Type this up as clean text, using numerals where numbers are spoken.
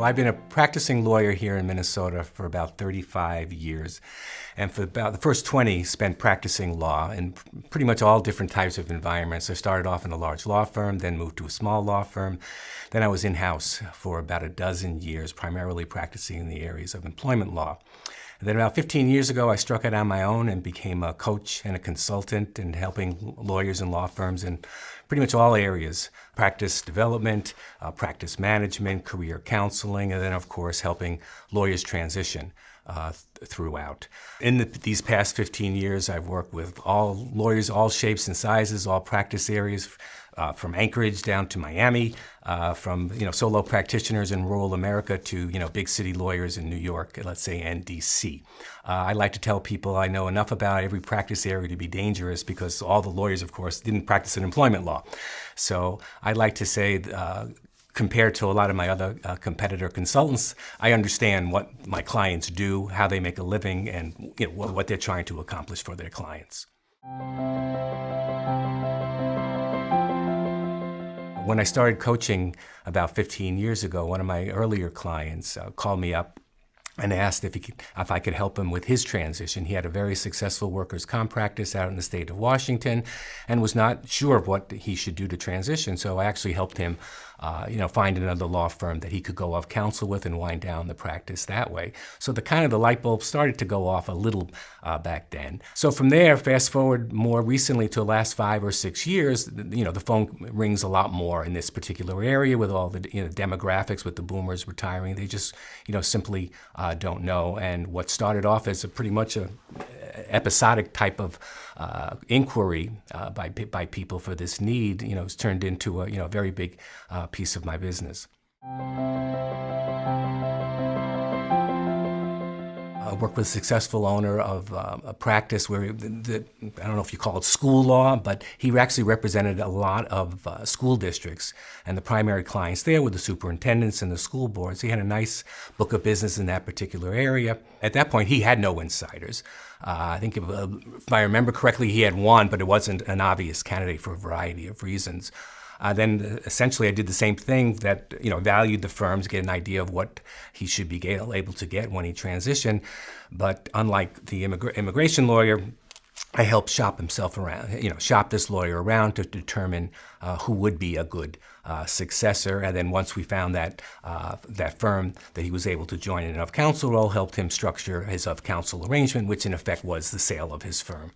Well, I've been a practicing lawyer here in Minnesota for about 35 years. And for about the first 20, spent practicing law in pretty much all different types of environments. I started off in a large law firm, then moved to a small law firm. Then I was in-house for about a dozen years, primarily practicing in the areas of employment law. And then about 15 years ago, I struck it on my own and became a coach and a consultant and helping lawyers and law firms in pretty much all areas: practice development, practice management, career counseling, and then, of course, helping lawyers transition throughout. In these past 15 years, I've worked with all lawyers, all shapes and sizes, all practice areas, from Anchorage down to Miami, from solo practitioners in rural America to big city lawyers in New York, let's say, and DC. I like to tell people I know enough about every practice area to be dangerous, because all the lawyers, of course, didn't practice in employment law. So I like to say, compared to a lot of my other competitor consultants, I understand what my clients do, how they make a living, and what they're trying to accomplish for their clients. When I started coaching about 15 years ago, one of my earlier clients called me up and asked if I could help him with his transition. He had a very successful workers' comp practice out in the state of Washington and was not sure of what he should do to transition. So I actually helped him find another law firm that he could go off counsel with and wind down the practice that way. So the light bulb started to go off a little back then. So from there, fast forward more recently to the last 5 or 6 years, the phone rings a lot more in this particular area with all the demographics, with the boomers retiring. They just simply don't know. And what started off as pretty much a episodic type of inquiry by people for this need, has turned into a very big piece of my business. I work with a successful owner of a practice where, I don't know if you call it school law, but he actually represented a lot of school districts, and the primary clients there were the superintendents and the school boards. He had a nice book of business in that particular area. At that point, he had no insiders. I think if I remember correctly, he had one, but it wasn't an obvious candidate for a variety of reasons. Then essentially I did the same thing, that valued the firms, get an idea of what he should be able to get when he transitioned. But unlike the immigration lawyer, I helped shop this lawyer around to determine who would be a good successor. And then once we found that firm that he was able to join in an of-counsel role, helped him structure his of-counsel arrangement, which in effect was the sale of his firm.